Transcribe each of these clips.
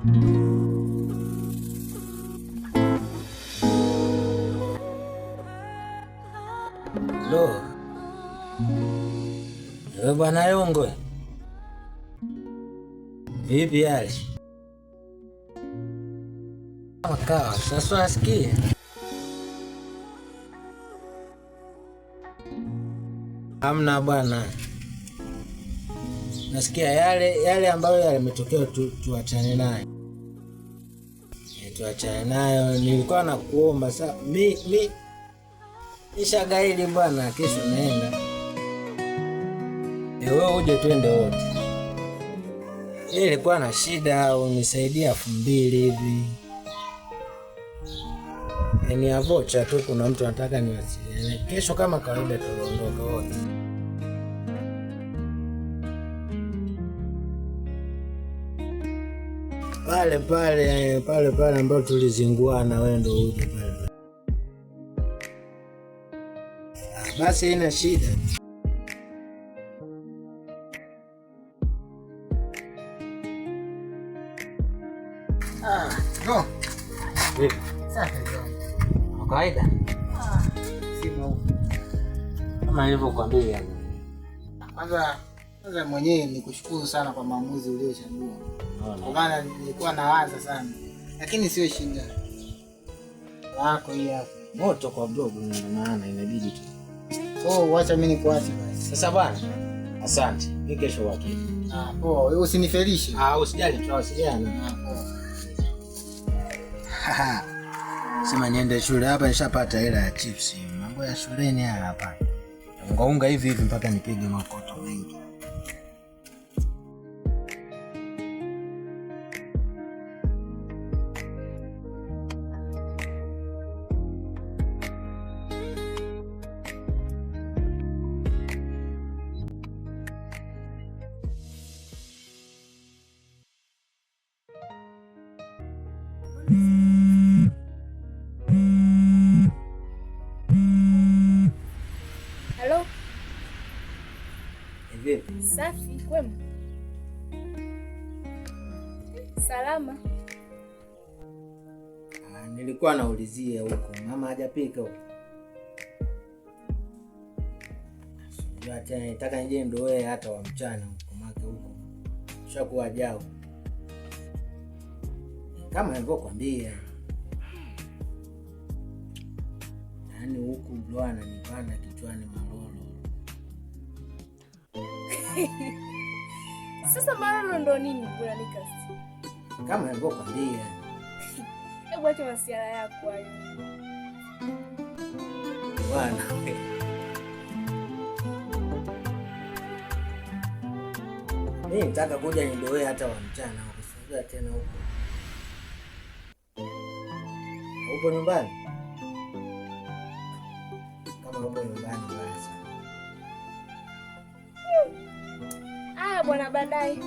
Lo, wewe bwana Yongwe, vipi hali? Kawa sasa nasikia amna bwana, nasikia yale ambayo yametokea tuachane nayo. Tuachane nayo, nilikuwa nakuomba sasa mi nishagaili bwana, kesho naenda. Wewe uje twende wote. Ilikuwa na shida, unisaidia 2000 hivi. Ni avocha tu, kuna mtu anataka niwasiliane. Kesho kama kawaida tuondoka wote. Pale ambapo tulizinguana, wewe ndio uje pale. Basi haina shida. No. Vipi? Safi. Kawaida? Simu. Kama nilivyokuambia. Kwanza mwenyewe nikushukuru sana kwa maamuzi uliochagua. Kwa maana nilikuwa nawaza sana. Lakini sio shida. Wako hii hapa. Moto kwa blog ndio maana inabidi tu. Wacha mimi nikuache basi. Sasa bwana, asante. Mimi kesho wakili. Poa, wewe usinifelishe. Usijali, tutawasiliana. Poa. Sema niende shule hapa, nishapata hela ya chips. Mambo ya shuleni hapa. Unga hivi mpaka nipige makoto mengi. Halo? Vipi? Safi, kwema? Salama. Nilikuwa naulizia huko. Mama hajapika huko. Nataka nije ndoe hata wa mchana huko maka huko. Shakuwa jao. Kama nilivyokuambia. Yaani huku ndo ananipanda kichwani malolo. Sasa malolo ndo nini bwana Nikasi? Kama nilivyokuambia. Hebu acha masiala yako hayo. Bwana. Mimi nataka kuja nindoe hata wa mchana ukisogea tena huko. Upo nyumbani? Kama upo nyumbani basi. Aya bwana, baadaye.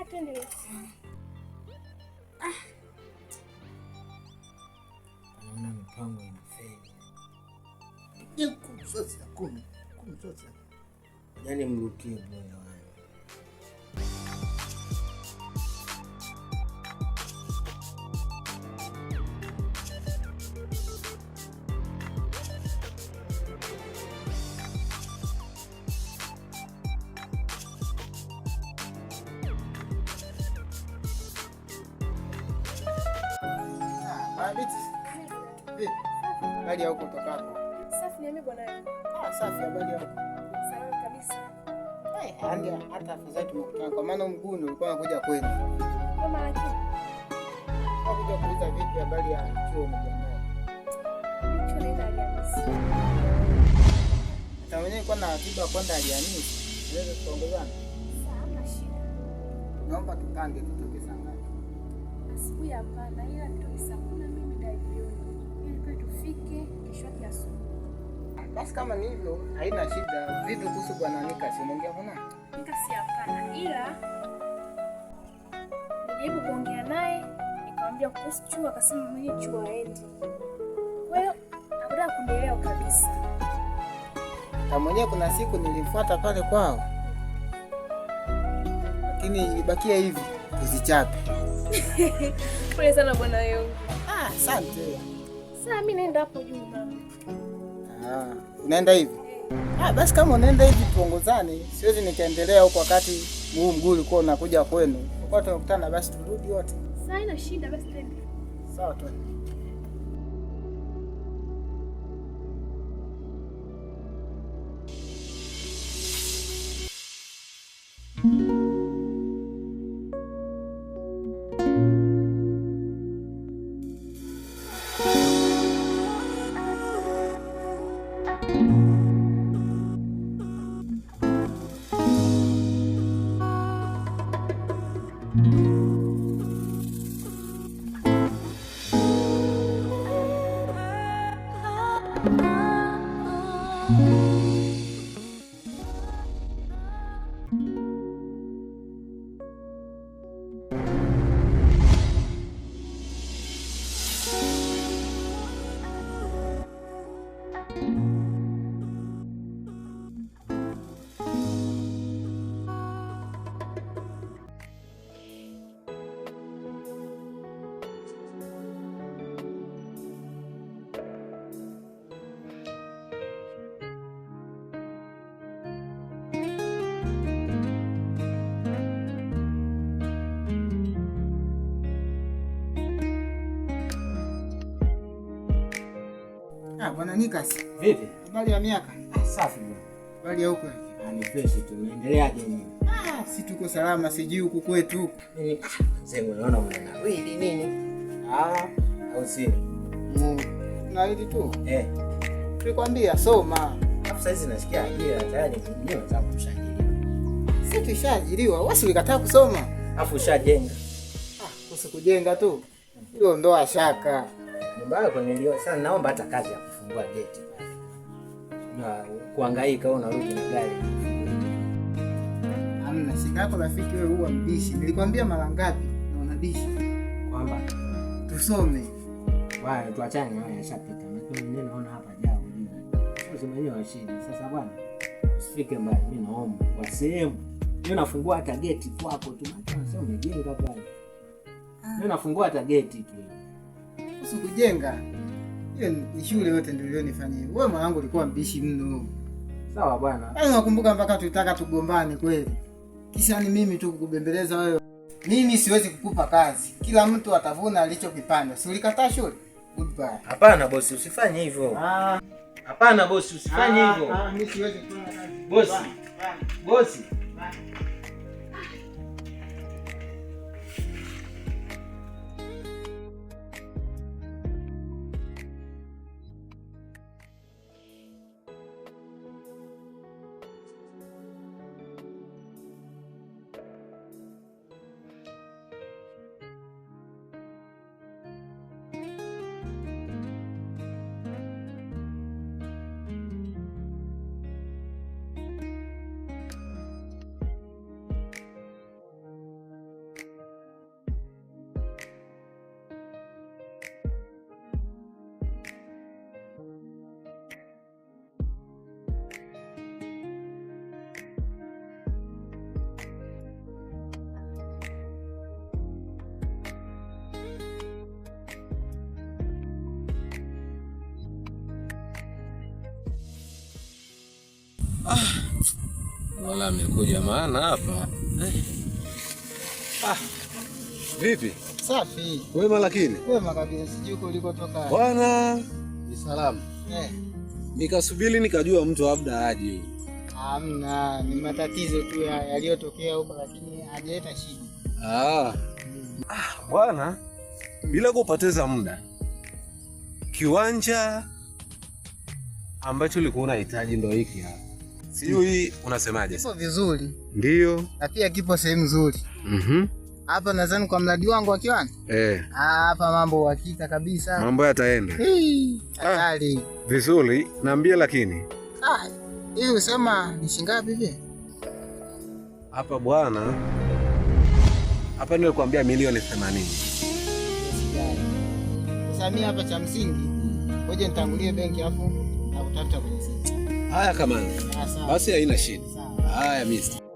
Twende. Naona mipango inafeli. Sasa kumi sasa. Yaani mrukie bwana wangu. Habari ya huko utokako? Safi, niambie bwana. Safi, habari ya huko? Salama kabisa. Hata afadhali tumekutana kwa maana mguu ulikuwa unakuja kwenu. Kama lakini. Kuja kuuliza vipi habari ya chuo mjana. Chuo ni ndani ya misi. Hata mwenyewe kwa na ratiba kwenda Alhamisi. Leo tuongozana. Hamna shida. Naomba tupange tutoke saa ngapi? Asubuhi hapana, ila tutoke saa 10 mimi ndio jioni. Ili kwa tufike kesho yake asubuhi. Basi kama ni hivyo, haina shida. Vipi kuhusu bwana Nikasi, unaongea kuna? Nikasi hapana, ila nilijaribu kuongea naye, nikamwambia kuhusu chuo, akasema mwenye chuo haendi. Kwa hiyo hakutaka kunielewa kabisa. Kama mwenyewe kuna siku nilimfuata pale kwao. Lakini ilibakia hivi, tuzichape. Pole sana bwana Yongo. Asante. Sasa mimi naenda hapo juu mama. Unaenda hivi? Basi kama unaenda hivi tuongozane. Siwezi nikaendelea huko wakati huu mguu ulikuwa unakuja kwenu. Kwa tunakutana basi turudi wote. Sasa haina shida basi twende. Sawa tu. Bwana Nikas. Vipi? Habari ya miaka? Safi bwana. Habari ya huko? Ni fresh tu. Unaendeleaje nini? Si tuko salama, sijui huku kwetu huko. Nini? Sema unaona mwana. Wili nini? Au si? Na hili tu. Tulikwambia soma. Alafu sasa hizi nasikia ajira tayari mwenyewe unataka kusajiliwa. Sisi tushajiliwa, wewe ulikataa kusoma. Alafu ushajenga. Usikujenga tu. Hilo ndoa shaka. Nyumba yako nilio sana, naomba hata kazi ya kufungua geti. Na kuhangaika unarudi na gari. Hamna, shika yako rafiki wewe huwa mbishi. Nilikwambia mara ngapi na unabishi? Kwamba tusome. Bwana tuachane haya yashapita. Lakini mimi naona hapa jao. Sio mwenyewe wa shida. Sasa bwana usifike mbali, mimi naomba kwa sehemu. Mimi nafungua hata geti kwako tu. Sasa umejenga pale. Mimi nafungua hata geti tu. Usikujenga. Hiyo ni shule yote ndio ilionifanyia. Wewe mwanangu ulikuwa mbishi mno. Sawa bwana. Nakumbuka mpaka tulitaka tugombane kweli. Kisha ni mimi tu kukubembeleza wewe. Mimi siwezi kukupa kazi. Kila mtu atavuna alichokipanda. Si ulikataa shule? Goodbye. Hapana bosi, usifanye hivyo. Hapana bosi, usifanye hivyo. Mimi siwezi kufanya kazi. Bosi. Bosi. Wala amekuja maana hapa. Vipi? Safi. Wema lakini? Wema kabisa. Sijui uko ulikotoka. Bwana, ni salamu. Nikasubiri nikajua mtu labda aje. Hamna, ni matatizo tu yaliyotokea huko lakini hajaleta shida. Bwana, bila kupoteza muda. Kiwanja ambacho ulikuwa unahitaji ndio hiki hapa. Sijui unasemaje? Kipo vizuri. Ndio. Na pia kipo sehemu nzuri. Hapa nadhani kwa mradi wangu wa kiwanja. Hapa mambo uhakika kabisa. Mambo yataenda. Hatari. Vizuri, naambia lakini. Hiyo usema ni shingapi hivi? Hapa bwana. Hapa nilikwambia milioni 80. Sasa mimi hapa cha msingi. Ngoja nitangulie benki hapo na kutafuta kwenye simu. Haya kamanda. Sawa. Basi haina shida. Sawa. Haya mister.